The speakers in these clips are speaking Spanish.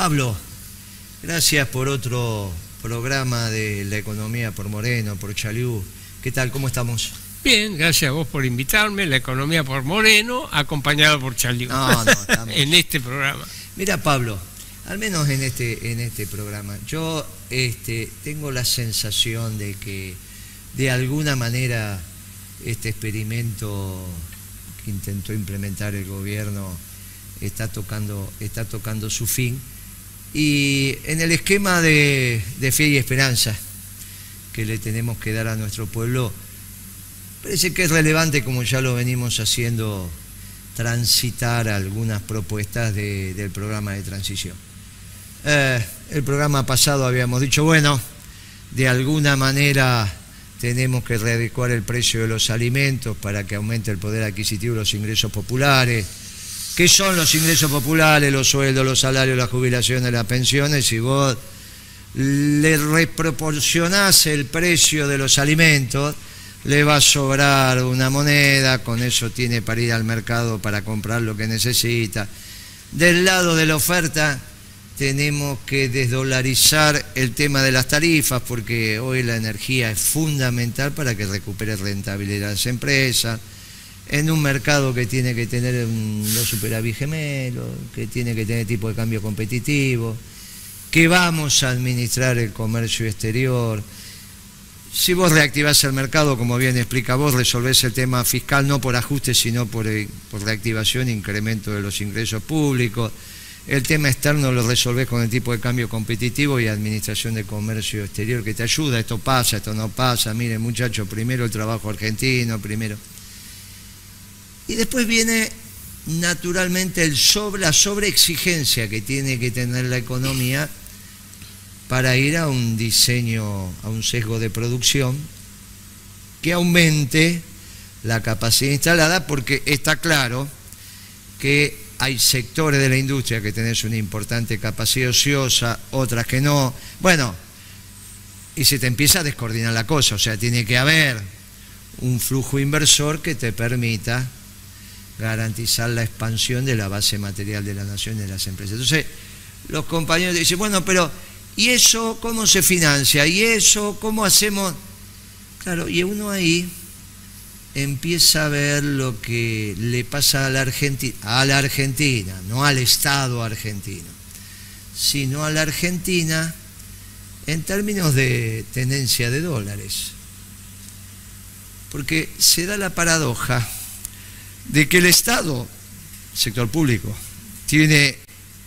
Pablo, gracias por otro programa de la economía por Moreno, por Chaliú. ¿Qué tal? ¿Cómo estamos? Bien, gracias a vos por invitarme. La economía por Moreno, acompañado por Chaliú. No, estamos en este programa. Mira, Pablo, al menos en este programa, yo tengo la sensación de que de alguna manera este experimento que intentó implementar el gobierno está tocando su fin, y en el esquema de fe y esperanza que le tenemos que dar a nuestro pueblo, parece que es relevante, como ya lo venimos haciendo, transitar algunas propuestas del programa de transición. El programa pasado habíamos dicho, bueno, de alguna manera tenemos que readecuar el precio de los alimentos para que aumente el poder adquisitivo de los ingresos populares. ¿Qué son los ingresos populares? Los sueldos, los salarios, las jubilaciones, las pensiones. Si vos le reproporcionás el precio de los alimentos, le va a sobrar una moneda, con eso tiene para ir al mercado para comprar lo que necesita. Del lado de la oferta tenemos que desdolarizar el tema de las tarifas, porque hoy la energía es fundamental para que recupere rentabilidad las empresas, en un mercado que tiene que tener los superávit gemelos, que tiene que tener tipo de cambio competitivo, que vamos a administrar el comercio exterior. Si vos reactivás el mercado, como bien explica vos, resolvés el tema fiscal no por ajuste, sino por reactivación e incremento de los ingresos públicos. El tema externo lo resolvés con el tipo de cambio competitivo y administración de comercio exterior, que te ayuda. Esto pasa, esto no pasa. Miren, muchachos, primero el trabajo argentino, primero. Y después viene naturalmente la sobreexigencia que tiene que tener la economía para ir a un diseño, a un sesgo de producción que aumente la capacidad instalada, porque está claro que hay sectores de la industria que tenés una importante capacidad ociosa, otras que no. Bueno, y se te empieza a descoordinar la cosa, o sea, tiene que haber un flujo inversor que te permita garantizar la expansión de la base material de la nación y de las empresas. Entonces, los compañeros dicen, bueno, pero ¿y eso cómo se financia? ¿Y eso cómo hacemos? Claro, y uno ahí empieza a ver lo que le pasa a la Argentina, no al Estado argentino, sino a la Argentina en términos de tenencia de dólares. Porque se da la paradoja de que el Estado, sector público, tiene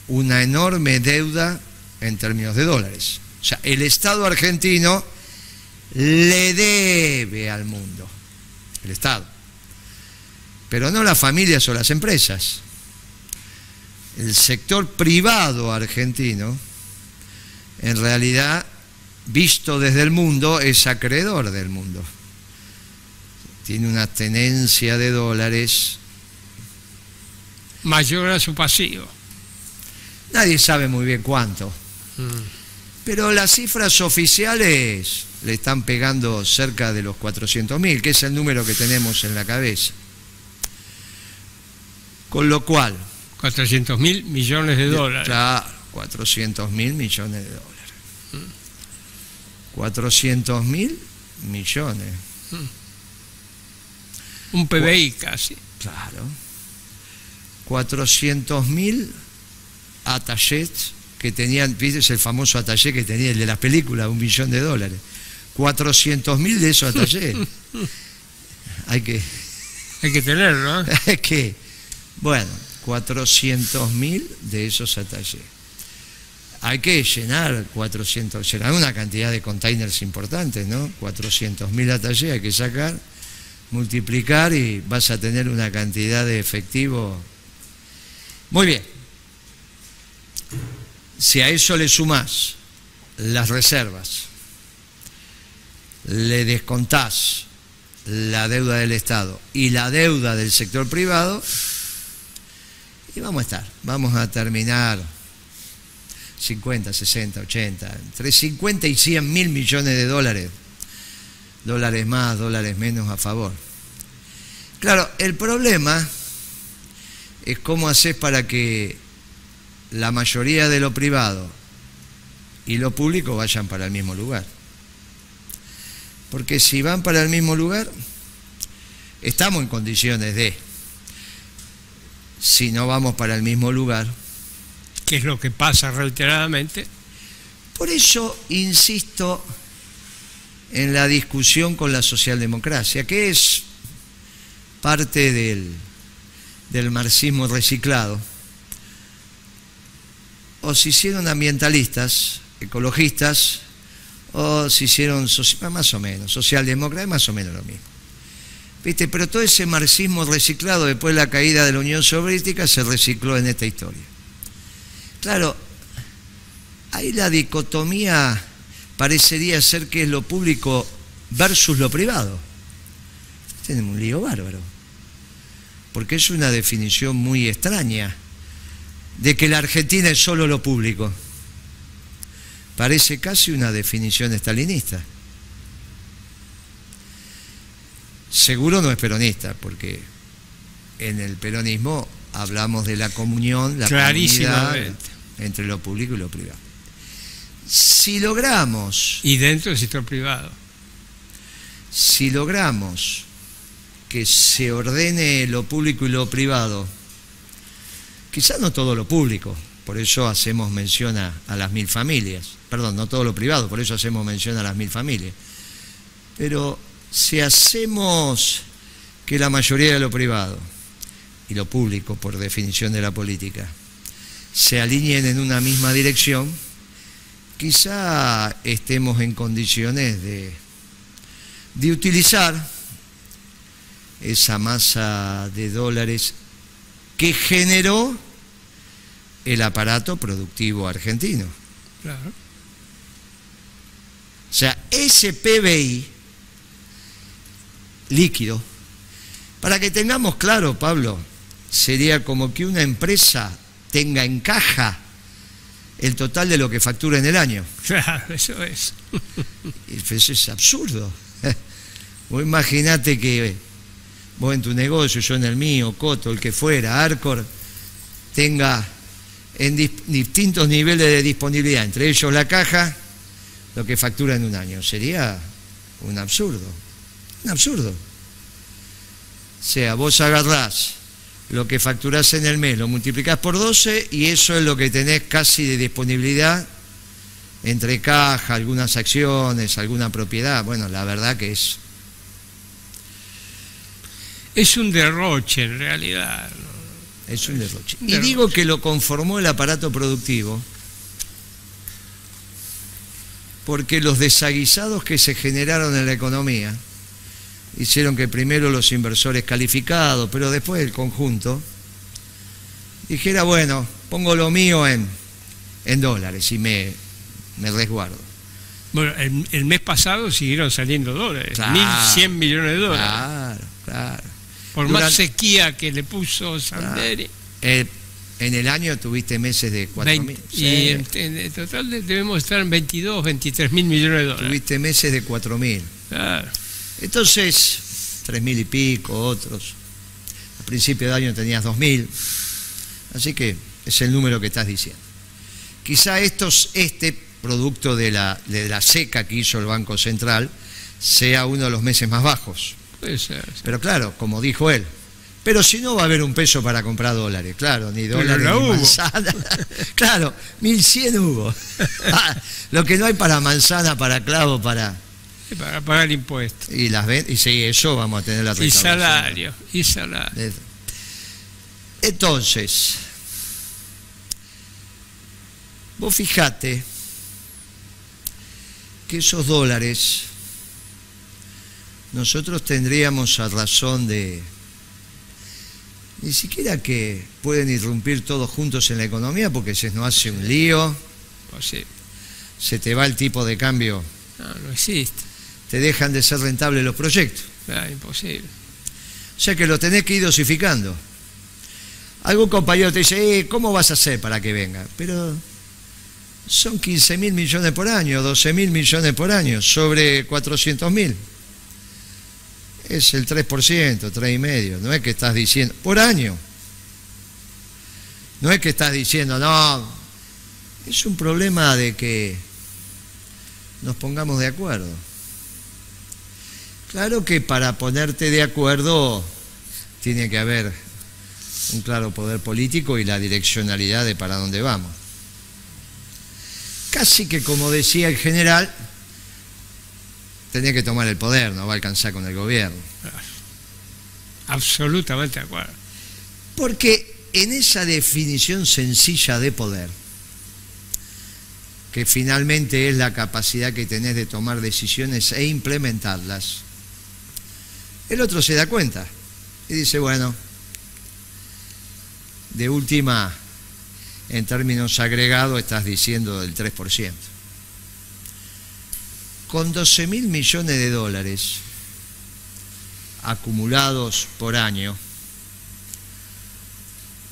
una enorme deuda en términos de dólares. O sea, el Estado argentino le debe al mundo, el Estado, pero no las familias o las empresas. El sector privado argentino, en realidad, visto desde el mundo, es acreedor del mundo. Tiene una tenencia de dólares mayor a su pasivo. Nadie sabe muy bien cuánto. Pero las cifras oficiales le están pegando cerca de los 400.000, que es el número que tenemos en la cabeza. Con lo cual... 400.000 millones de dólares. Claro, 400.000 millones de dólares. 400.000 millones. Un PBI casi. Claro. 400.000 attachés que tenían, ¿viste? El famoso attaché que tenía el de las películas, $1 millón. 400.000 de esos attachés. Hay que tenerlo, ¿no? Es que, bueno, 400.000 de esos attachés. Hay que llenar una cantidad de containers importantes, ¿no? 400.000 attachés hay que sacar, multiplicar y vas a tener una cantidad de efectivo. Muy bien. Si a eso le sumás las reservas, le descontás la deuda del Estado y la deuda del sector privado, y vamos a terminar 50, 60, 80, entre 50 y 100.000 millones de dólares. Dólares más, dólares menos a favor. Claro, el problema es cómo haces para que la mayoría de lo privado y lo público vayan para el mismo lugar. Porque si van para el mismo lugar, estamos en condiciones de, si no vamos para el mismo lugar, ¿qué es lo que pasa reiteradamente? Por eso insisto en la discusión con la socialdemocracia, que es parte del marxismo reciclado. O se hicieron ambientalistas, ecologistas, o se hicieron más o menos, socialdemócratas, más o menos lo mismo. ¿Viste? Pero todo ese marxismo reciclado después de la caída de la Unión Soviética se recicló en esta historia. Claro, ahí la dicotomía parecería ser que es lo público versus lo privado. Tenemos un lío bárbaro, porque es una definición muy extraña de que la Argentina es solo lo público. Parece casi una definición estalinista. Seguro no es peronista, porque en el peronismo hablamos de la comunión, la comunidad entre lo público y lo privado. Si logramos... Y dentro del sector privado. Si logramos que se ordene lo público y lo privado, quizás no todo lo público, por eso hacemos mención a las 1000 familias, perdón, no todo lo privado, por eso hacemos mención a las 1000 familias, pero si hacemos que la mayoría de lo privado y lo público, por definición de la política, se alineen en una misma dirección, quizá estemos en condiciones de utilizar esa masa de dólares que generó el aparato productivo argentino. Claro. O sea, ese PBI líquido, para que tengamos claro, Pablo, sería como que una empresa tenga en caja el total de lo que factura en el año. Claro, eso es. Eso es absurdo. Vos imaginate que vos en tu negocio, yo en el mío, Coto, el que fuera, Arcor, tenga en distintos niveles de disponibilidad, entre ellos la caja, lo que factura en un año. Sería un absurdo. Un absurdo. O sea, vos agarrás lo que facturás en el mes, lo multiplicás por 12 y eso es lo que tenés casi de disponibilidad entre caja, algunas acciones, alguna propiedad. Bueno, la verdad que es un derroche en realidad, ¿no? Es un derroche. Y digo que lo conformó el aparato productivo porque los desaguisados que se generaron en la economía hicieron que primero los inversores calificados, pero después el conjunto, dijera, bueno, pongo lo mío en dólares y me resguardo. Bueno, el mes pasado siguieron saliendo dólares, claro, 1.100 millones de dólares. Claro, claro. Por más sequía que le puso Sanderi. En el año tuviste meses de 4.000. Y en total debemos estar en 22, 23 mil millones de dólares. Tuviste meses de 4.000. Claro. Entonces, 3.000 y pico, otros. A principio de año tenías 2.000. Así que es el número que estás diciendo. Quizá este producto de la seca que hizo el Banco Central sea uno de los meses más bajos. Puede ser. Pero claro, como dijo él, pero si no va a haber un peso para comprar dólares, claro, ni dólares ni manzana. Claro, 1.100 hubo. Lo que no hay para manzana, para clavo, para pagar impuestos. Y sí, eso vamos a tener la recaudación. Y salario. Entonces, vos fijate que esos dólares nosotros tendríamos a razón de ni siquiera que pueden irrumpir todos juntos en la economía porque se nos hace un lío. Pues sí. Se te va el tipo de cambio. No existe. Te dejan de ser rentables los proyectos. Imposible. O sea que lo tenés que ir dosificando. Algún compañero te dice, ¿cómo vas a hacer para que venga? Pero son 15.000 millones por año, 12.000 millones por año, sobre 400.000. Es el 3%, 3,5%, no es que estás diciendo, por año. No es que estás diciendo, no, es un problema de que nos pongamos de acuerdo. Claro que para ponerte de acuerdo tiene que haber un claro poder político y la direccionalidad de para dónde vamos. Casi que, como decía el general, tenía que tomar el poder, no va a alcanzar con el gobierno. Absolutamente de acuerdo. Porque en esa definición sencilla de poder, que finalmente es la capacidad que tenés de tomar decisiones e implementarlas, el otro se da cuenta y dice, bueno, de última, en términos agregados, estás diciendo del 3%. Con 12.000 millones de dólares acumulados por año,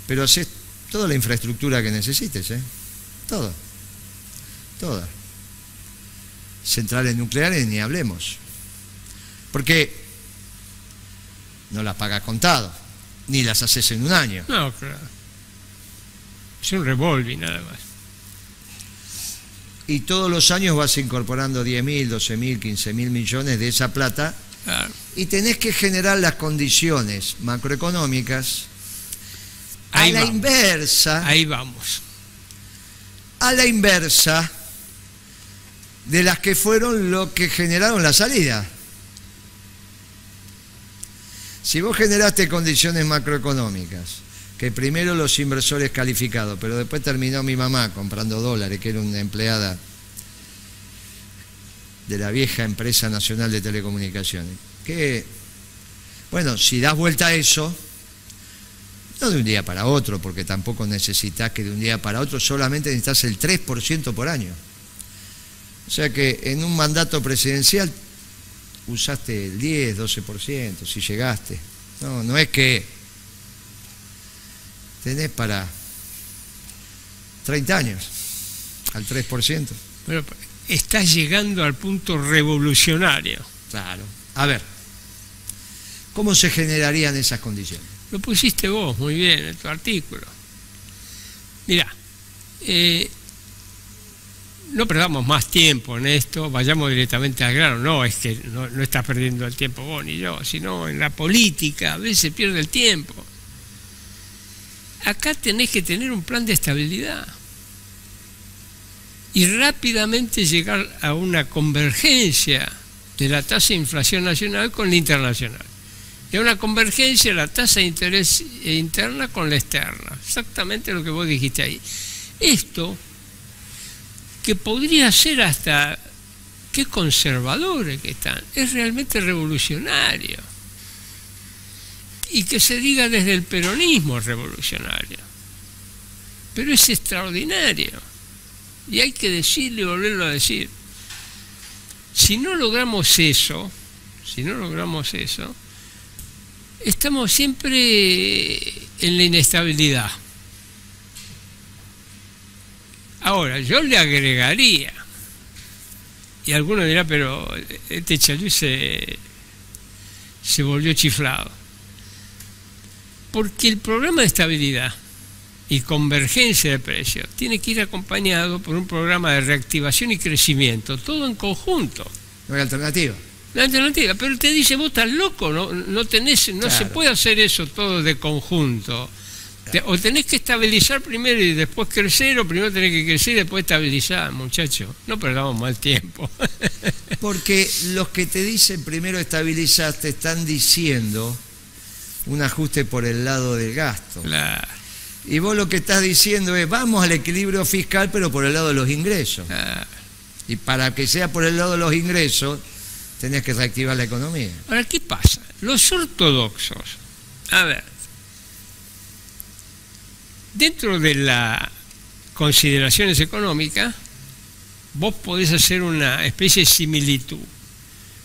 pero haces toda la infraestructura que necesites, toda. Centrales nucleares ni hablemos, porque no las pagas contado, ni las haces en un año. No, claro. Es un revolver nada más. Y todos los años vas incorporando 10.000, 12.000, 15.000 millones de esa plata, Claro. y tenés que generar las condiciones macroeconómicas a Ahí la vamos. inversa, Ahí vamos. a la inversa de las que fueron lo que generaron la salida. Si vos generaste condiciones macroeconómicas, que primero los inversores calificados, pero después terminó mi mamá comprando dólares, que era una empleada de la vieja empresa nacional de telecomunicaciones, que, bueno, si das vuelta a eso, no de un día para otro, porque tampoco necesitas que de un día para otro, solamente necesitas el 3% por año. O sea que en un mandato presidencial usaste el 10, 12%, si llegaste. No es que tenés para 30 años al 3%. Pero estás llegando al punto revolucionario. Claro. A ver, ¿cómo se generarían esas condiciones? Lo pusiste vos muy bien en tu artículo. Mirá, no perdamos más tiempo en esto, vayamos directamente al grano. No es que no estás perdiendo el tiempo vos ni yo, sino en la política a veces se pierde el tiempo. Acá tenés que tener un plan de estabilidad y rápidamente llegar a una convergencia de la tasa de inflación nacional con la internacional. Y una convergencia de la tasa de interés interna con la externa. Exactamente lo que vos dijiste ahí. Esto, que podría ser hasta, qué conservadores que están, es realmente revolucionario. Y que se diga desde el peronismo revolucionario. Pero es extraordinario. Y hay que decirlo y volverlo a decir. Si no logramos eso, estamos siempre en la inestabilidad. Ahora, yo le agregaría, y alguno dirá, pero este Chalú se volvió chiflado. Porque el programa de estabilidad y convergencia de precios tiene que ir acompañado por un programa de reactivación y crecimiento, todo en conjunto. No hay alternativa. La alternativa, pero te dice, vos estás loco, no Claro. se puede hacer eso todo de conjunto. O tenés que estabilizar primero y después crecer, o primero tenés que crecer y después estabilizar, muchachos. No perdamos mal tiempo. Porque los que te dicen primero estabilizar te están diciendo un ajuste por el lado del gasto. Claro, Y vos lo que estás diciendo es vamos al equilibrio fiscal, pero por el lado de los ingresos. claro. Y para que sea por el lado de los ingresos, tenés que reactivar la economía. Ahora, ¿qué pasa? Los ortodoxos, a ver, dentro de las consideraciones económicas, vos podés hacer una especie de similitud.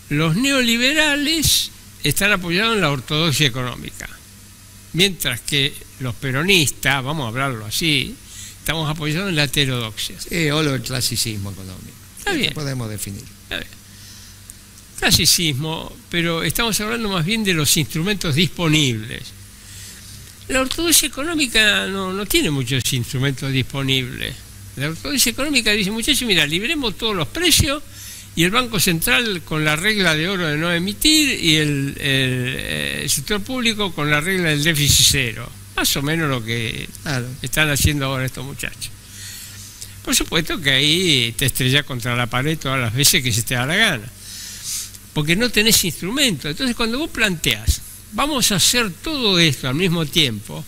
Los neoliberales están apoyados en la ortodoxia económica, mientras que los peronistas, vamos a hablarlo así, estamos apoyados en la heterodoxia. Sí, o el clasicismo económico. Está bien. Podemos definir. A ver, clasicismo, pero estamos hablando más bien de los instrumentos disponibles. La ortodoxia económica no tiene muchos instrumentos disponibles. La ortodoxia económica dice, muchachos, mira, libremos todos los precios y el Banco Central con la regla de oro de no emitir y el sector público con la regla del déficit cero. Más o menos lo que están haciendo ahora estos muchachos. Por supuesto que ahí te estrellas contra la pared todas las veces que se te da la gana, porque no tenés instrumento. Entonces cuando vos planteás, vamos a hacer todo esto al mismo tiempo,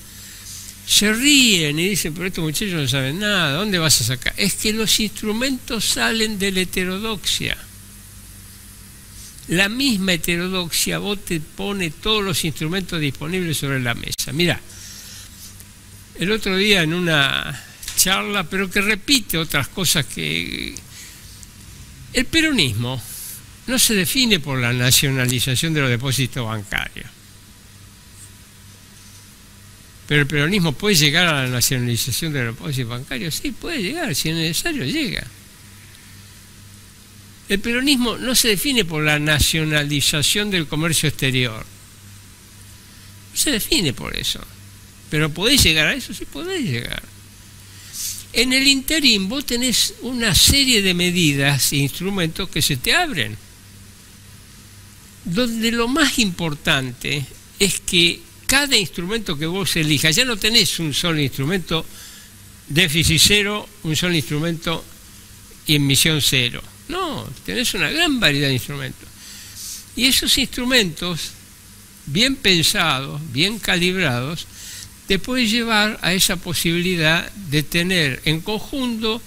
se ríen y dicen, pero estos muchachos no saben nada, ¿dónde vas a sacar? Es que los instrumentos salen de la heterodoxia. La misma heterodoxia vos te pone todos los instrumentos disponibles sobre la mesa. Mirá, el otro día en una charla, pero que repite otras cosas que... El peronismo no se define por la nacionalización de los depósitos bancarios. Pero el peronismo puede llegar a la nacionalización de los depósitos bancarios. Sí, puede llegar, si es necesario llega. El peronismo no se define por la nacionalización del comercio exterior. No se define por eso. Pero ¿podés llegar a eso? Sí, podés llegar. En el interín vos tenés una serie de medidas e instrumentos que se te abren, donde lo más importante es que cada instrumento que vos elijas, ya no tenés un solo instrumento déficit cero, un solo instrumento y emisión cero. No, tenés una gran variedad de instrumentos. Y esos instrumentos, bien pensados, bien calibrados, te puede llevar a esa posibilidad de tener en conjunto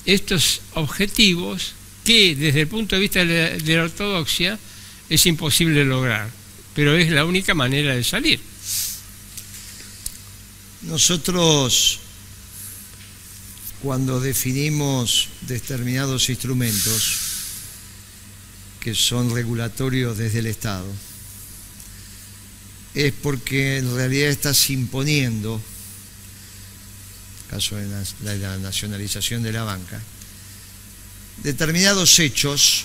estos objetivos que desde el punto de vista de la ortodoxia es imposible lograr, pero es la única manera de salir. Nosotros, cuando definimos determinados instrumentos que son regulatorios desde el Estado, es porque en realidad estás imponiendo, en el caso de la nacionalización de la banca, determinados hechos,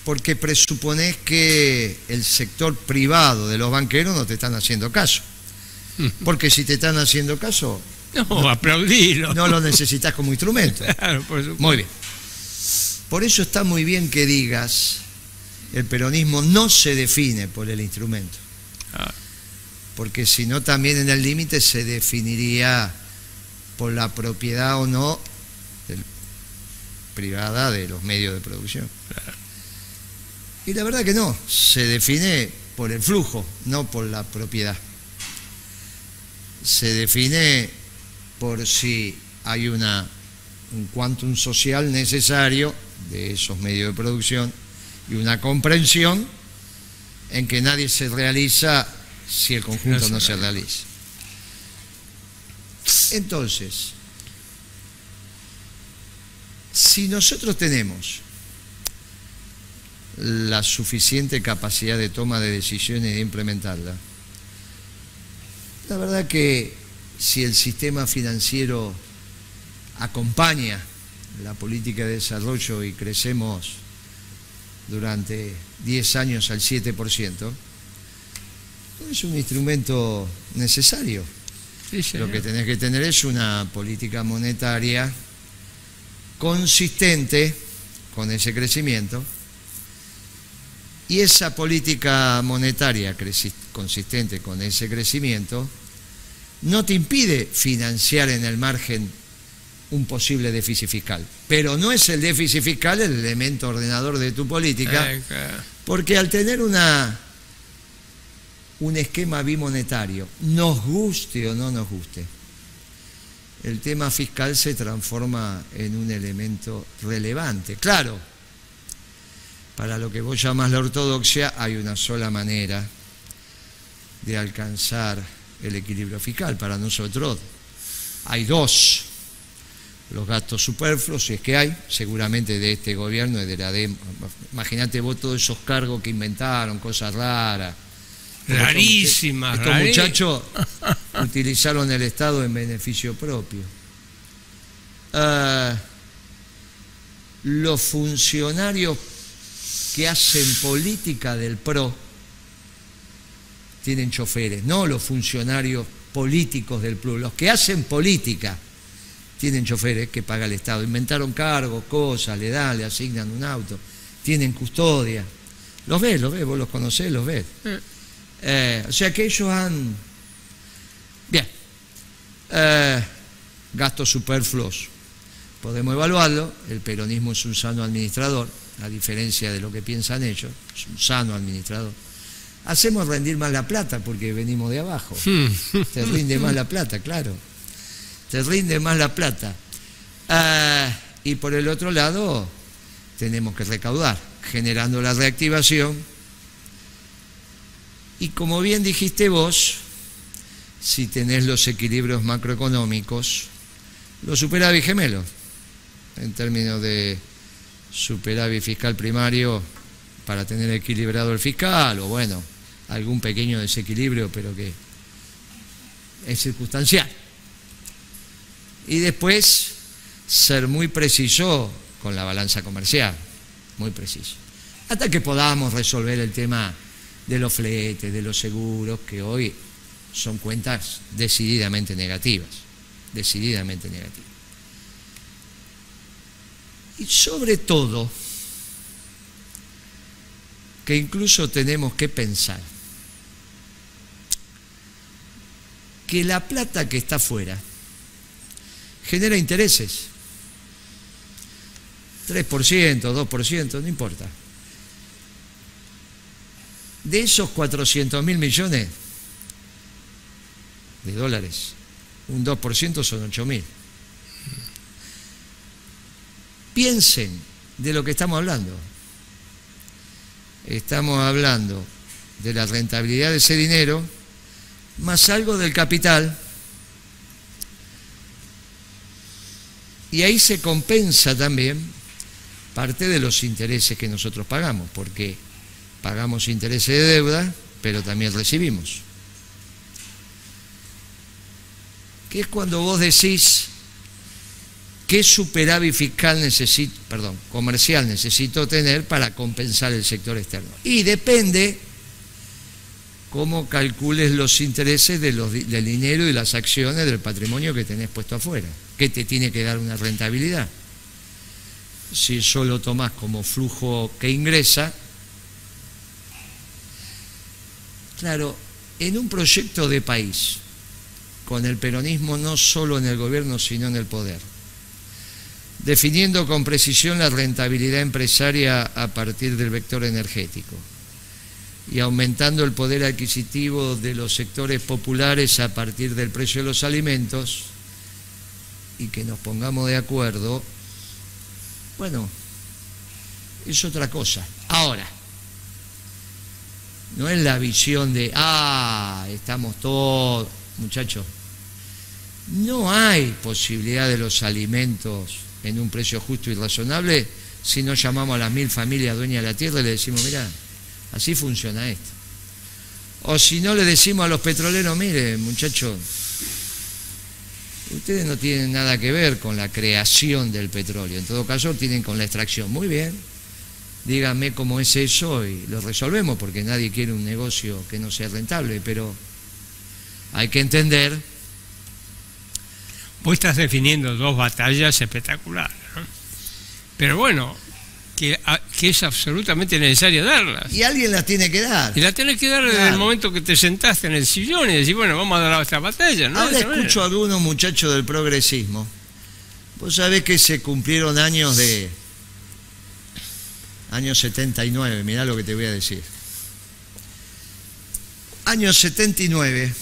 porque presuponés que el sector privado de los banqueros no te están haciendo caso. Porque si te están haciendo caso, no, aplaudilo. No lo necesitas como instrumento. Claro, por supuesto. Muy bien. Por eso está muy bien que digas, el peronismo no se define por el instrumento. Porque si no, también en el límite se definiría por la propiedad o no privada de los medios de producción. Y la verdad que no, se define por el flujo, no por la propiedad. Se define por si hay un quantum social necesario de esos medios de producción y una comprensión en que nadie se realiza si el conjunto no se realiza. Entonces, si nosotros tenemos la suficiente capacidad de toma de decisiones y de implementarla, la verdad que si el sistema financiero acompaña la política de desarrollo y crecemos durante 10 años al 7%, es un instrumento necesario. Sí, lo que tenés que tener es una política monetaria consistente con ese crecimiento, y esa política monetaria consistente con ese crecimiento no te impide financiar en el margen un posible déficit fiscal, pero no es el déficit fiscal el elemento ordenador de tu política, porque al tener un esquema bimonetario, nos guste o no nos guste, el tema fiscal se transforma en un elemento relevante. Claro, para lo que vos llamás la ortodoxia hay una sola manera de alcanzar el equilibrio fiscal. Para nosotros hay dos: los gastos superfluos, si es que hay, seguramente de este gobierno y de la de... Imagínate vos todos esos cargos que inventaron, cosas raras. Rarísimas. Estos muchachos utilizaron el Estado en beneficio propio. Los funcionarios que hacen política del PRO tienen choferes, no los funcionarios políticos del club, los que hacen política tienen choferes que paga el Estado. Inventaron cargos, cosas, le asignan un auto, tienen custodia. Los ves, vos los conocés, los ves. O sea que ellos han... Bien. Gastos superfluos. Podemos evaluarlo. El peronismo es un sano administrador, a diferencia de lo que piensan ellos. Es un sano administrador. Hacemos rendir más la plata porque venimos de abajo. Te rinde más la plata, claro. Te rinde más la plata. Y por el otro lado, tenemos que recaudar, generando la reactivación. Y como bien dijiste vos, si tenés los equilibrios macroeconómicos, los superávit gemelos, en términos de superávit fiscal primario, para tener equilibrado el fiscal, o bueno, algún pequeño desequilibrio, pero que es circunstancial. Y después, ser muy preciso con la balanza comercial, muy preciso. Hasta que podamos resolver el tema de los fletes, de los seguros, que hoy son cuentas decididamente negativas, decididamente negativas. Y sobre todo, que incluso tenemos que pensar que la plata que está afuera genera intereses, 3%, 2%, no importa. De esos 400.000 millones de dólares, un 2% son 8.000. Piensen de lo que estamos hablando. Estamos hablando de la rentabilidad de ese dinero, más algo del capital, y ahí se compensa también parte de los intereses que nosotros pagamos, porque pagamos intereses de deuda, pero también recibimos. Que es cuando vos decís qué superávit fiscal comercial necesito tener para compensar el sector externo. Y depende cómo calcules los intereses del dinero y las acciones del patrimonio que tenés puesto afuera, que te tiene que dar una rentabilidad. Si eso lo tomás como flujo que ingresa, claro, en un proyecto de país, con el peronismo no solo en el gobierno, sino en el poder, definiendo con precisión la rentabilidad empresaria a partir del vector energético y aumentando el poder adquisitivo de los sectores populares a partir del precio de los alimentos, y que nos pongamos de acuerdo, bueno, es otra cosa. Ahora, no es la visión de, estamos todos, muchachos, no hay posibilidad de los alimentos en un precio justo y razonable si no llamamos a las 1000 familias dueñas de la tierra y le decimos, mirá, así funciona esto. O si no le decimos a los petroleros, miren, muchachos, ustedes no tienen nada que ver con la creación del petróleo, en todo caso tienen con la extracción. Muy bien, díganme cómo es eso y lo resolvemos, porque nadie quiere un negocio que no sea rentable, pero hay que entender. Vos estás definiendo dos batallas espectaculares, ¿no? Pero bueno, que es absolutamente necesario darlas. Y alguien las tiene que dar. Y las tenés que dar desde el momento que te sentaste en el sillón y decís, bueno, vamos a dar esta batalla, ¿no? Ahora escucho a algunos muchachos del progresismo. Vos sabés que se cumplieron años 79, mirá lo que te voy a decir. Año 79,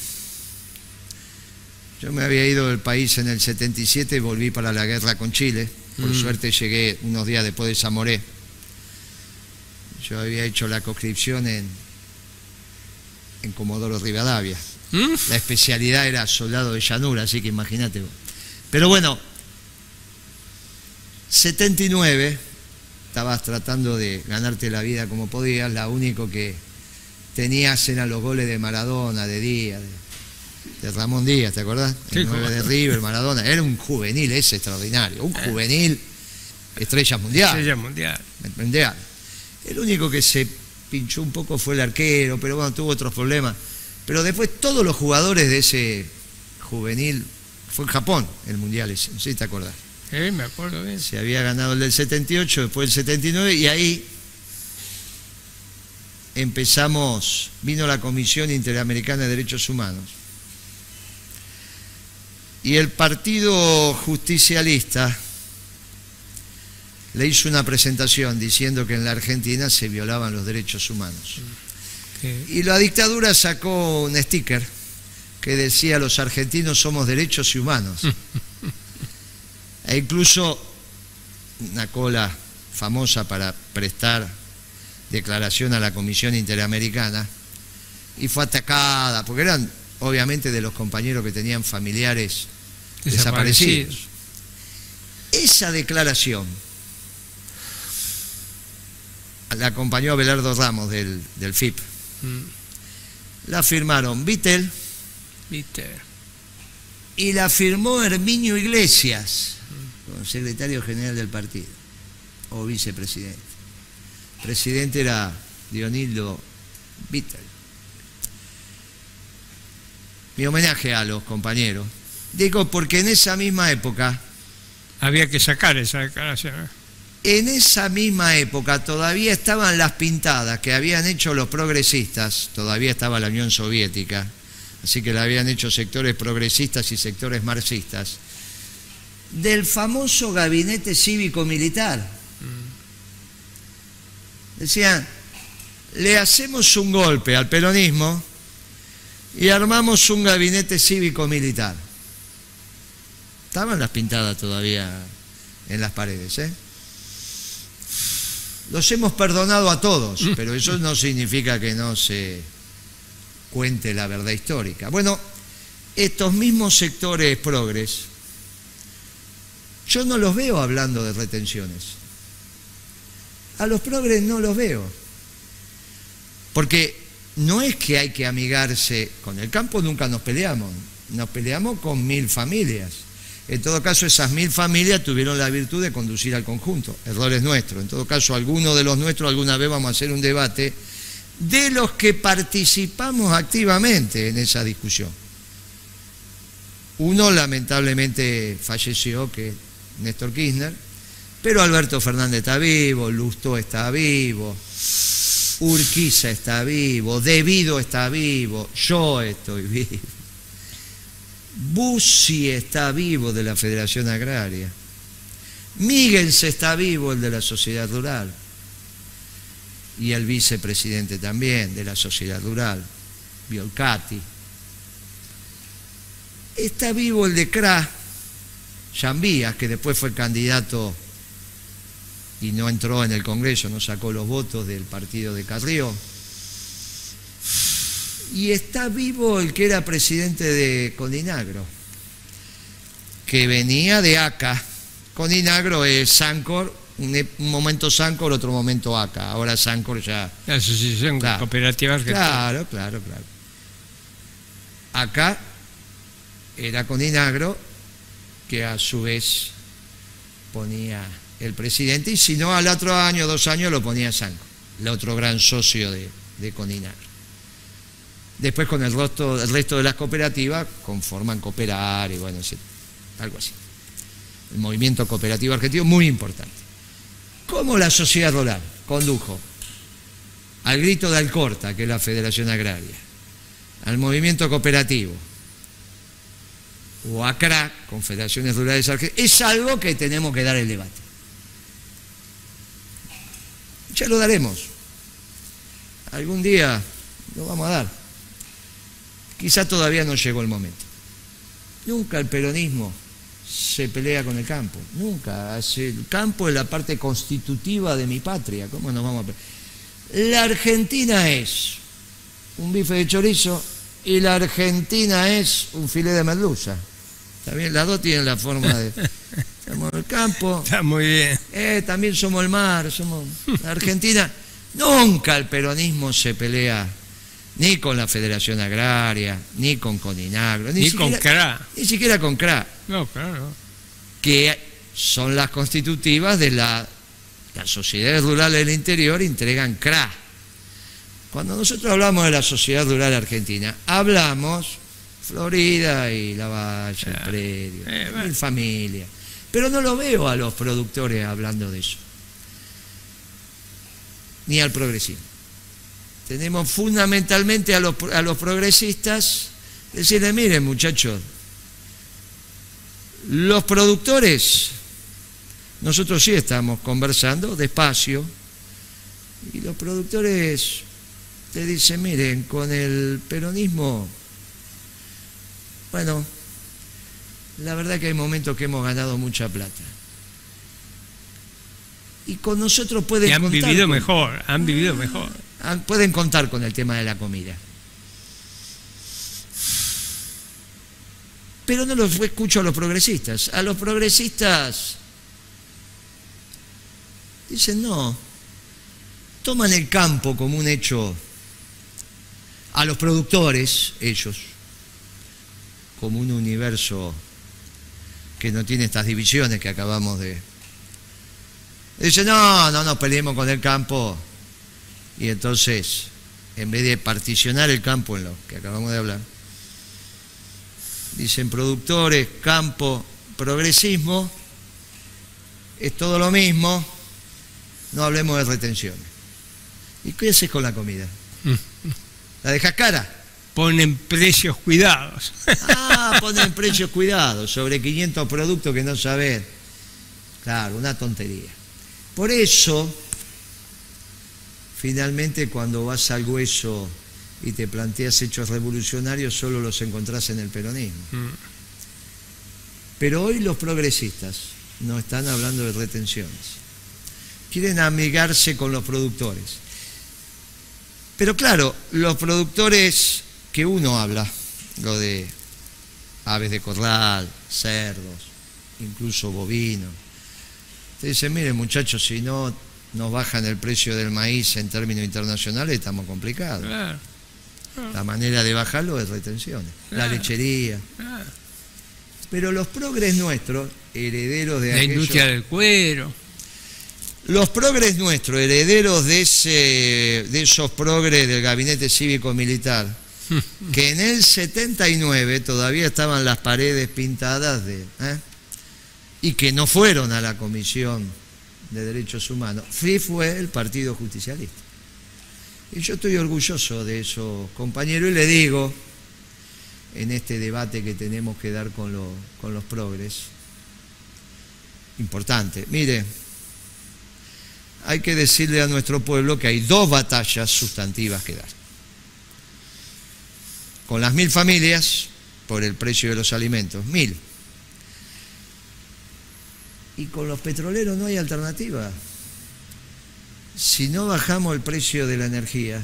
yo me había ido del país en el 77 y volví para la guerra con Chile. Por suerte llegué unos días después de Zamoré. Yo había hecho la conscripción en Comodoro Rivadavia. La especialidad era soldado de llanura, así que imagínate vos. Pero bueno, 79, estabas tratando de ganarte la vida como podías, la único que tenías eran los goles de Maradona, de Díaz, de Ramón Díaz, ¿te acordás? El 9 de River, Maradona. Era un juvenil ese extraordinario, un juvenil estrella mundial. Estrella mundial. El único que se pinchó un poco fue el arquero, pero bueno, tuvo otros problemas. Pero después todos los jugadores de ese juvenil, fue en Japón el Mundial ese, no sé si te acordás. Me acuerdo bien. Se había ganado el del 78, después el 79, y ahí vino la Comisión Interamericana de Derechos Humanos. Y el Partido Justicialista le hizo una presentación diciendo que en la Argentina se violaban los derechos humanos. Y la dictadura sacó un sticker que decía: los argentinos somos derechos y humanos. E incluso una cola famosa para prestar declaración a la Comisión Interamericana, y fue atacada, porque eran obviamente de los compañeros que tenían familiares desaparecidos. Esa declaración la acompañó Abelardo Ramos del FIP. La firmaron Vittel y la firmó Herminio Iglesias, secretario general del partido, o vicepresidente. Presidente era Dionildo Vittel. Mi homenaje a los compañeros. Digo, porque en esa misma época... Había que sacar esa declaración. En esa misma época todavía estaban las pintadas que habían hecho los progresistas, todavía estaba la Unión Soviética, así que la habían hecho sectores progresistas y sectores marxistas, del famoso gabinete cívico-militar. Decían: le hacemos un golpe al peronismo y armamos un gabinete cívico-militar. Estaban las pintadas todavía en las paredes, ¿eh? Los hemos perdonado a todos, pero eso no significa que no se cuente la verdad histórica. Bueno, estos mismos sectores progres, yo no los veo hablando de retenciones. A los progres no los veo. Porque no es que hay que amigarse. Con el campo nunca nos peleamos con 1000 familias. En todo caso, esas 1000 familias tuvieron la virtud de conducir al conjunto. Errores nuestros. En todo caso, alguno de los nuestros, alguna vez vamos a hacer un debate de los que participamos activamente en esa discusión. Uno lamentablemente falleció, que es Néstor Kirchner, pero Alberto Fernández está vivo, Lustó está vivo, Urquiza está vivo, Devido está vivo, yo estoy vivo. Bussi está vivo, de la Federación Agraria. Míguez está vivo, el de la Sociedad Rural. Y el vicepresidente también de la Sociedad Rural, Biolcati. Está vivo el de CRA, Jambías, que después fue candidato y no entró en el Congreso, no sacó los votos del partido de Carrió. Y está vivo el que era presidente de Coninagro, que venía de ACA. Coninagro es Sancor, un momento Sancor, otro momento ACA. Ahora Sancor ya... La Asociación Cooperativa Argentina. Claro. ACA era Coninagro, que a su vez ponía el presidente, y si no, al otro año, 2 años, lo ponía Sancor, el otro gran socio de Coninagro. Después, con el resto de las cooperativas, conforman Cooperar y bueno, algo así. El movimiento cooperativo argentino, muy importante. ¿Cómo la Sociedad Rural condujo al grito de Alcorta, que es la Federación Agraria, al movimiento cooperativo, o a CRA, Confederaciones Rurales Argentinas? Es algo que tenemos que dar el debate. Ya lo daremos. Algún día lo vamos a dar. Quizá todavía no llegó el momento. Nunca el peronismo se pelea con el campo. Nunca. El campo es la parte constitutiva de mi patria. ¿Cómo nos vamos a pelear? La Argentina es un bife de chorizo y la Argentina es un filé de merluza. También las dos tienen la forma de... Estamos en el campo. Está muy bien. También somos el mar, somos la Argentina. Nunca el peronismo se pelea ni con la Federación Agraria, ni con Coninagro, ni con CRA. Ni siquiera con CRA. No, claro. Que son las constitutivas de las sociedades rurales del interior, entregan CRA. Cuando nosotros hablamos de la sociedad rural argentina, hablamos Florida y La Valle, el predio, mi familia. Pero no lo veo a los productores hablando de eso, ni al progresismo. Tenemos fundamentalmente a los progresistas decirle, miren muchachos, los productores, nosotros sí estamos conversando despacio, y los productores te dicen, miren, con el peronismo, bueno, la verdad que hay momentos que hemos ganado mucha plata. Y con nosotros pueden contar. Y han vivido mejor, han vivido mejor. Pueden contar con el tema de la comida. Pero no lo escucho a los progresistas. A los progresistas dicen no. Toman el campo como un hecho. A los productores, ellos, como un universo que no tiene estas divisiones que acabamos de... Dicen, no peleemos con el campo. Y entonces, en vez de particionar el campo en lo que acabamos de hablar, dicen productores, campo, progresismo, es todo lo mismo, no hablemos de retenciones. ¿Y qué haces con la comida? ¿La dejas cara? Ponen precios cuidados. Ponen precios cuidados sobre 500 productos que no sabés. Claro, una tontería. Por eso, finalmente, cuando vas al hueso y te planteas hechos revolucionarios, solo los encontrás en el peronismo. Pero hoy los progresistas no están hablando de retenciones. Quieren amigarse con los productores. Pero claro, los productores que uno habla, lo de aves de corral, cerdos, incluso bovinos, te dicen, miren muchachos, si no nos bajan el precio del maíz en términos internacionales, estamos complicados. Claro. La manera de bajarlo es retenciones, la lechería. Pero los progres nuestros, herederos de la industria del cuero. Los progres nuestros, herederos de esos progres del gabinete cívico-militar, que en el 79 todavía estaban las paredes pintadas y que no fueron a la Comisión de Derechos Humanos, fue el Partido Justicialista. Y yo estoy orgulloso de esos compañeros y le digo, en este debate que tenemos que dar con los progres, importante, mire, hay que decirle a nuestro pueblo que hay dos batallas sustantivas que dar. Con las 1000 familias, por el precio de los alimentos, 1000. Y con los petroleros no hay alternativa. Si no bajamos el precio de la energía,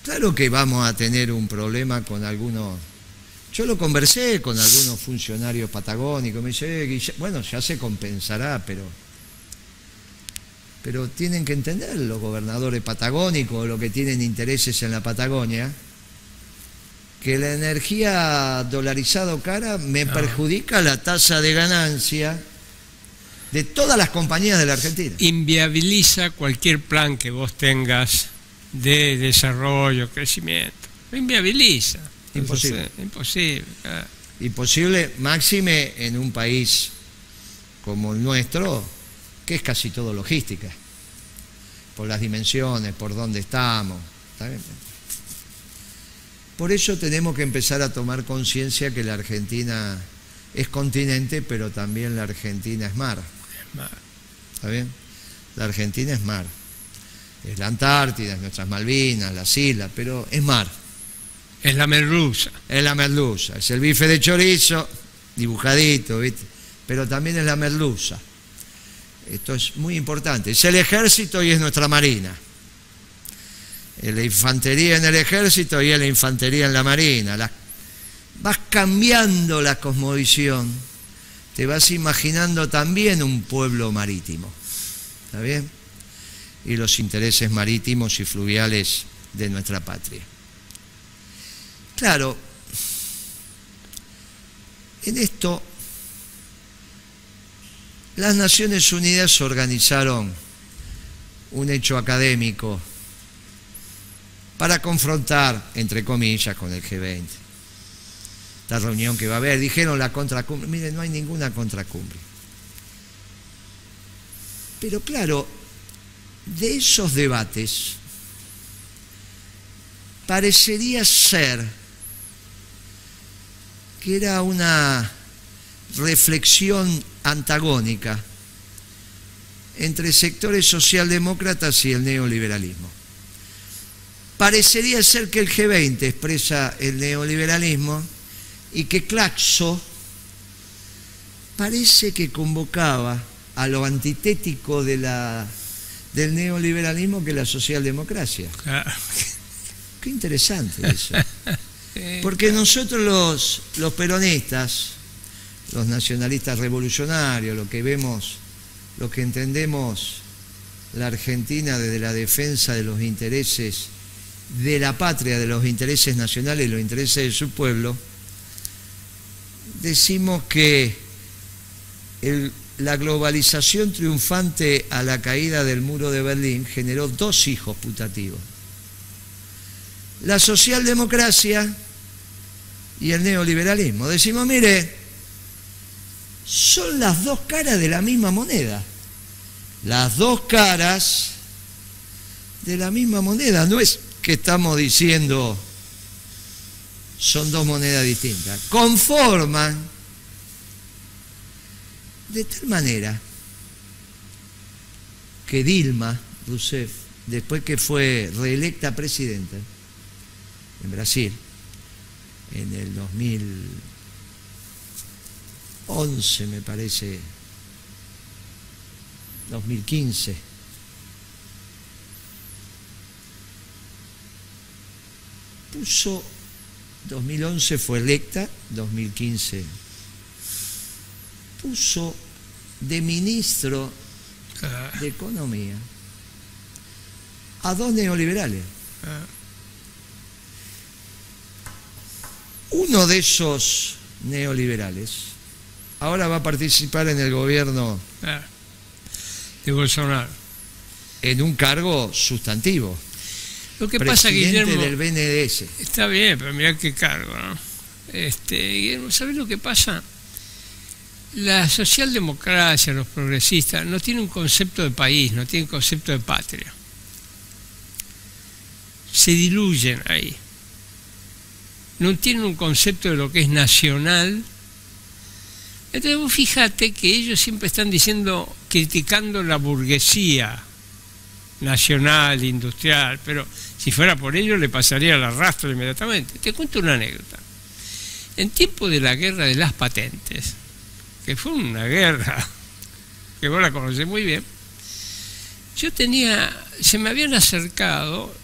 claro que vamos a tener un problema con algunos. Yo lo conversé con algunos funcionarios patagónicos, me dice, bueno, ya se compensará, pero tienen que entender los gobernadores patagónicos, los que tienen intereses en la Patagonia, que la energía dolarizada o cara me perjudica la tasa de ganancia de todas las compañías de la Argentina. Inviabiliza cualquier plan que vos tengas de desarrollo, crecimiento. Lo inviabiliza. Imposible. Imposible. Imposible, máxime en un país como el nuestro, que es casi todo logística, por las dimensiones, por dónde estamos. ¿Está bien? Por eso tenemos que empezar a tomar conciencia que la Argentina es continente, pero también la Argentina es mar. ¿Está bien? La Argentina es mar. Es la Antártida, es nuestras Malvinas, las islas, pero es mar. Es la merluza. Es la merluza. Es el bife de chorizo, dibujadito, ¿viste? Pero también es la merluza. Esto es muy importante. Es el ejército y es nuestra marina. La infantería en el ejército y la infantería en la marina. Vas cambiando la cosmovisión, te vas imaginando también un pueblo marítimo, ¿está bien? Y los intereses marítimos y fluviales de nuestra patria. Claro, en esto las Naciones Unidas organizaron un hecho académico para confrontar, entre comillas, con el G20. La reunión que va a haber, dijeron la contracumbre. Miren, no hay ninguna contracumbre. Pero claro, de esos debates parecería ser que era una reflexión antagónica entre sectores socialdemócratas y el neoliberalismo. Parecería ser que el G20 expresa el neoliberalismo y que Claxo parece que convocaba a lo antitético del neoliberalismo, que es la socialdemocracia. Claro. Qué interesante eso. Porque nosotros los peronistas, los nacionalistas revolucionarios, lo que vemos, lo que entendemos la Argentina desde la defensa de los intereses de la patria, de los intereses nacionales y los intereses de su pueblo, decimos que la globalización triunfante a la caída del muro de Berlín generó dos hijos putativos: la socialdemocracia y el neoliberalismo. Decimos, mire, son las dos caras de la misma moneda. Las dos caras de la misma moneda. No es que estamos diciendo son dos monedas distintas. Conforman de tal manera que Dilma Rousseff, después que fue reelecta presidenta en Brasil, en el 2011 me parece, 2015, puso, 2011 fue electa, 2015 puso de ministro de Economía a dos neoliberales. Uno de esos neoliberales ahora va a participar en el gobierno de Bolsonaro en un cargo sustantivo. Lo que pasa, Guillermo, del BNDES. Está bien, pero mirá qué cargo, ¿no? Guillermo, ¿sabés lo que pasa? La socialdemocracia, los progresistas, no tienen un concepto de país, no tienen concepto de patria. Se diluyen ahí. No tienen un concepto de lo que es nacional. Entonces vos fíjate que ellos siempre están diciendo, criticando la burguesía nacional, industrial, pero si fuera por ello le pasaría el arrastre inmediatamente. Te cuento una anécdota. En tiempo de la guerra de las patentes, que fue una guerra que vos la conocés muy bien, se me habían acercado,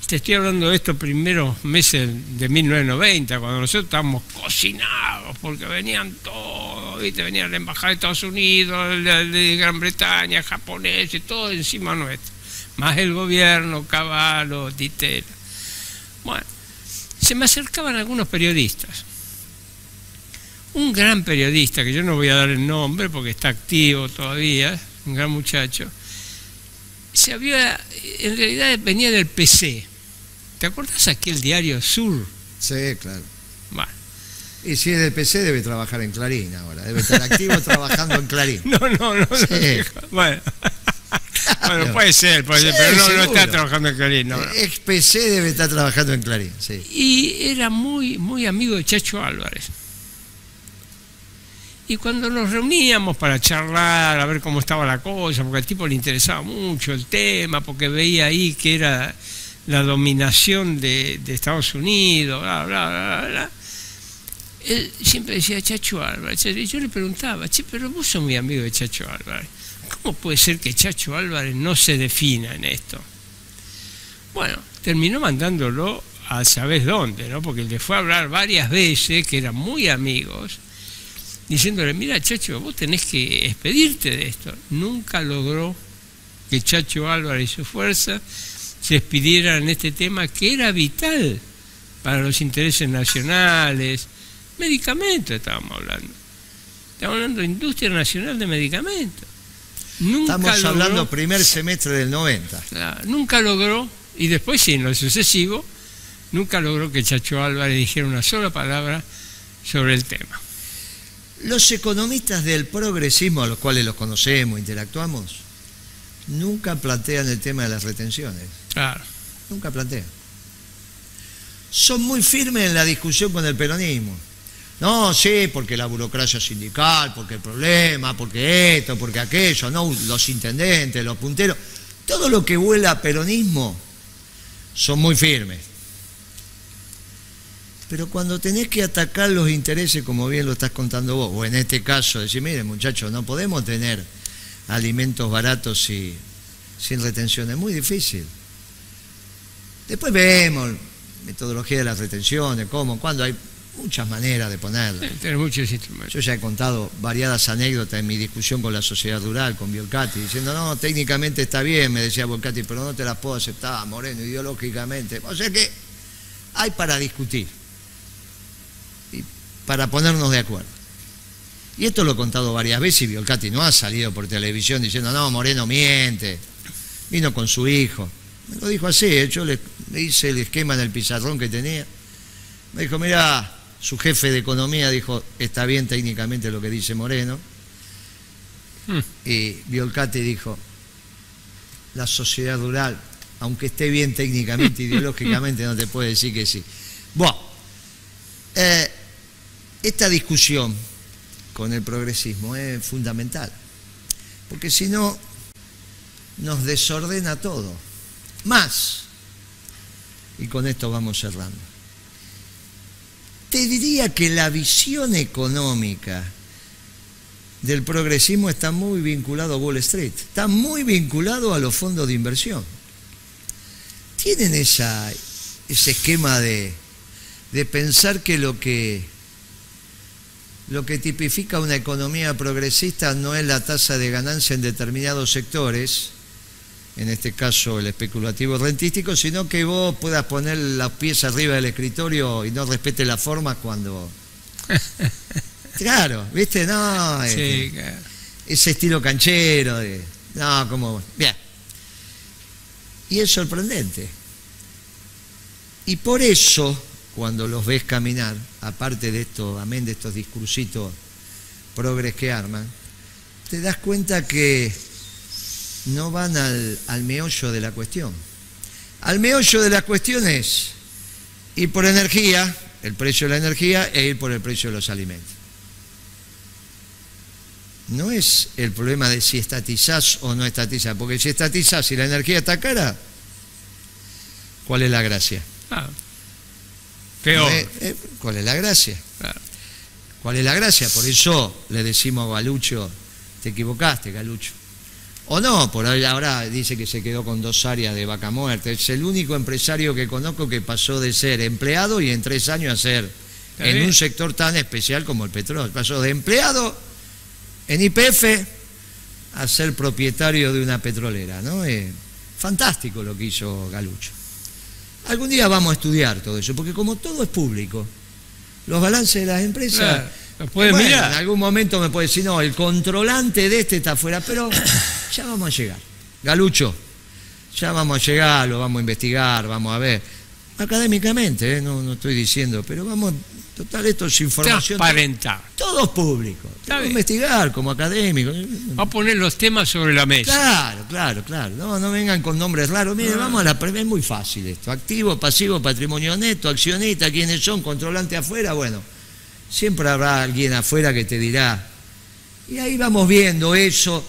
te estoy hablando de estos primeros meses de 1990, cuando nosotros estábamos cocinados, porque venían todos, ¿viste? Venía la embajada de Estados Unidos, de Gran Bretaña, japoneses, todo encima nuestro, más el gobierno, Cavallo, Ditela. Bueno, se me acercaban algunos periodistas. Un gran periodista, que yo no voy a dar el nombre porque está activo todavía, un gran muchacho, en realidad venía del PC. ¿Te acuerdas aquel diario Sur? Sí, claro. Bueno. Y si es del PC debe trabajar en Clarín ahora, debe estar activo trabajando en Clarín. No. Sí. Bueno. Claro. Bueno, puede ser, pero no está trabajando en Clarín. No. Ex PC debe estar trabajando en Clarín, sí. Y era muy, muy amigo de Chacho Álvarez. Y cuando nos reuníamos para charlar, a ver cómo estaba la cosa, porque al tipo le interesaba mucho el tema, porque veía ahí que era la dominación de Estados Unidos, bla, bla, bla, bla. Él siempre decía Chacho Álvarez. Y yo le preguntaba, pero vos sos muy amigo de Chacho Álvarez. ¿Cómo puede ser que Chacho Álvarez no se defina en esto? Bueno, terminó mandándolo a sabés dónde, ¿no? Porque le fue a hablar varias veces, que eran muy amigos, diciéndole, mira, Chacho, vos tenés que expedirte de esto. Nunca logró que Chacho Álvarez y su fuerza se expidieran en este tema que era vital para los intereses nacionales. Medicamentos estábamos hablando. Estamos hablando de industria nacional de medicamentos. Estamos hablando primer semestre del 90. Nunca logró, Y después, sí, en lo sucesivo, nunca logró que Chacho Álvarez dijera una sola palabra sobre el tema. Los economistas del progresismo, a los cuales los conocemos, interactuamos, nunca plantean el tema de las retenciones. Claro. Nunca plantean. Son muy firmes en la discusión con el peronismo. No, sí, porque la burocracia sindical, porque el problema, porque esto, porque aquello, no, los intendentes, los punteros, todo lo que huela a peronismo son muy firmes. Pero cuando tenés que atacar los intereses, como bien lo estás contando vos, o en este caso, decir, miren muchachos, no podemos tener alimentos baratos y sin retención, es muy difícil. Después vemos metodología de las retenciones, cómo, cuándo, hay muchas maneras de ponerlas. Tener muchos instrumentos. Yo ya he contado variadas anécdotas en mi discusión con la sociedad rural, con Biolcati, diciendo, no, técnicamente está bien, me decía Biolcati, pero no te las puedo aceptar, Moreno, ideológicamente. O sea que hay para discutir y para ponernos de acuerdo. Y esto lo he contado varias veces y Biolcati no ha salido por televisión diciendo, no, Moreno miente. Vino con su hijo. Me lo dijo así, yo le hice el esquema en el pizarrón que tenía. Me dijo, mira, su jefe de economía dijo, está bien técnicamente lo que dice Moreno. Y Biolcati dijo, la sociedad rural, aunque esté bien técnicamente, ideológicamente, no te puede decir que sí. Bueno, esta discusión con el progresismo es fundamental, porque si no, nos desordena todo. Más, y con esto vamos cerrando, te diría que la visión económica del progresismo está muy vinculado a Wall Street, está muy vinculado a los fondos de inversión. Tienen ese esquema de pensar que lo que tipifica una economía progresista no es la tasa de ganancia en determinados sectores, en este caso el especulativo rentístico, sino que vos puedas poner los pies arriba del escritorio y no respete la forma cuando... Claro, ¿viste? No, sí, claro. Ese estilo canchero de... No, como... Bien. Y es sorprendente. Y por eso, cuando los ves caminar, aparte de esto, amén de estos discursitos progres que arman, te das cuenta que no van al meollo de la cuestión. Al meollo de la cuestión es ir por energía, el precio de la energía, e ir por el precio de los alimentos. No es el problema de si estatizás o no estatizás, porque si estatizás y la energía está cara, ¿cuál es la gracia? Peor. ¿Cuál es la gracia? Claro. ¿Cuál es la gracia? Por eso le decimos a Galucho, te equivocaste, Galucho. O no, por ahora dice que se quedó con 2 áreas de vaca muerta. Es el único empresario que conozco que pasó de ser empleado y en 3 años a ser, en un sector tan especial como el petróleo, pasó de empleado en YPF a ser propietario de una petrolera, ¿no? Fantástico lo que hizo Galucho. Algún día vamos a estudiar todo eso, porque como todo es público, los balances de las empresas... Claro, lo pueden bueno, mirar. en algún momento me puede decir, no, el controlante de este está afuera, pero ya vamos a llegar. Galucho, ya vamos a llegar, lo vamos a investigar, vamos a ver. Académicamente, no estoy diciendo, pero vamos... Total, esto es información. Transparentar. Todo es público. Vamos a investigar como académico. Va a poner los temas sobre la mesa. Claro. No vengan con nombres raros. Miren, vamos a la es muy fácil esto. Activo, pasivo, patrimonio neto, accionista, quiénes son, controlante afuera. Bueno, siempre habrá alguien afuera que te dirá. Y ahí vamos viendo eso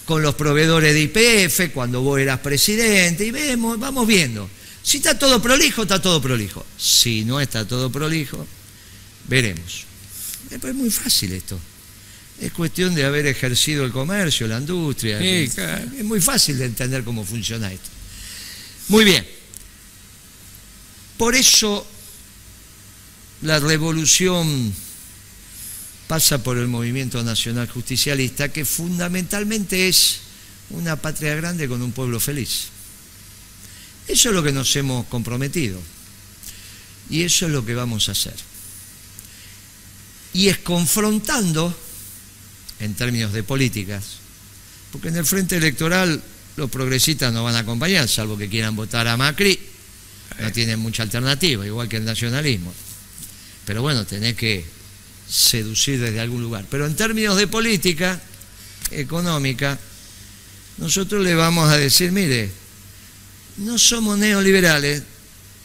con los proveedores de YPF, cuando vos eras presidente, y vamos viendo. Si está todo prolijo, está todo prolijo. Si no está todo prolijo, veremos. Es muy fácil esto. Es cuestión de haber ejercido el comercio, la industria. Sí, claro. Es muy fácil de entender cómo funciona esto. Muy bien. Por eso la revolución pasa por el movimiento nacional justicialista, que fundamentalmente es una patria grande con un pueblo feliz. Eso es lo que nos hemos comprometido. Y eso es lo que vamos a hacer. Y es confrontando, en términos de políticas, porque en el frente electoral los progresistas no van a acompañar, salvo que quieran votar a Macri, no tienen mucha alternativa, igual que el nacionalismo. Pero bueno, tenés que seducir desde algún lugar. Pero en términos de política económica, nosotros le vamos a decir, mire, no somos neoliberales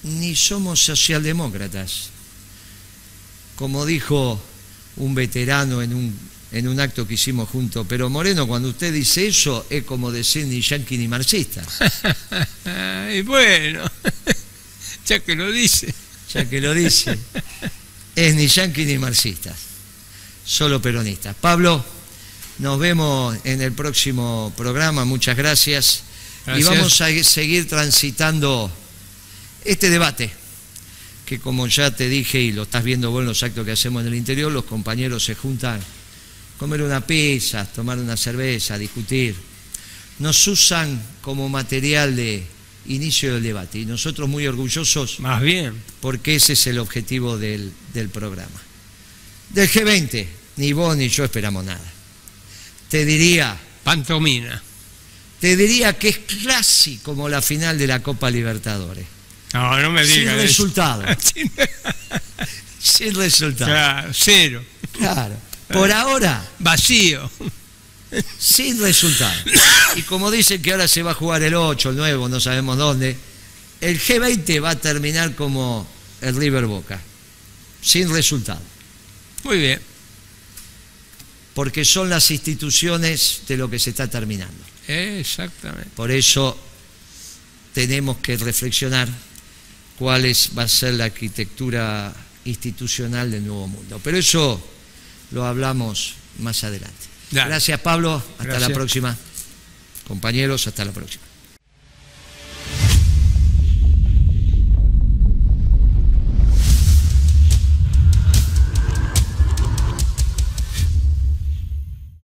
ni somos socialdemócratas. Como dijo un veterano en un acto que hicimos juntos, pero Moreno, cuando usted dice eso, es como decir ni yanqui ni marxista. Y bueno, ya que lo dice. Ya que lo dice, es ni yanqui ni marxista, solo peronista. Pablo, nos vemos en el próximo programa, muchas gracias. Y vamos a seguir transitando este debate, que como ya te dije y lo estás viendo vos en los actos que hacemos en el interior, los compañeros se juntan a comer una pizza, tomar una cerveza, discutir. Nos usan como material de inicio del debate y nosotros muy orgullosos. Más bien. Porque ese es el objetivo del programa. Del G20, ni vos ni yo esperamos nada. Te diría... Pantomina. Te diría que es casi como la final de la Copa Libertadores. No, no me digas. Sin resultado. Sin resultado. Claro, cero. Claro. Por ahora. Vacío. Sin resultado. Y como dicen que ahora se va a jugar el 8, el 9, no sabemos dónde, el G20 va a terminar como el River Boca. Sin resultado. Muy bien. Porque son las instituciones de lo que se está terminando. Exactamente. Por eso tenemos que reflexionar cuál va a ser la arquitectura institucional del nuevo mundo. Pero eso lo hablamos más adelante. Dale. Gracias, Pablo. Hasta Gracias. la próxima. Compañeros, hasta la próxima.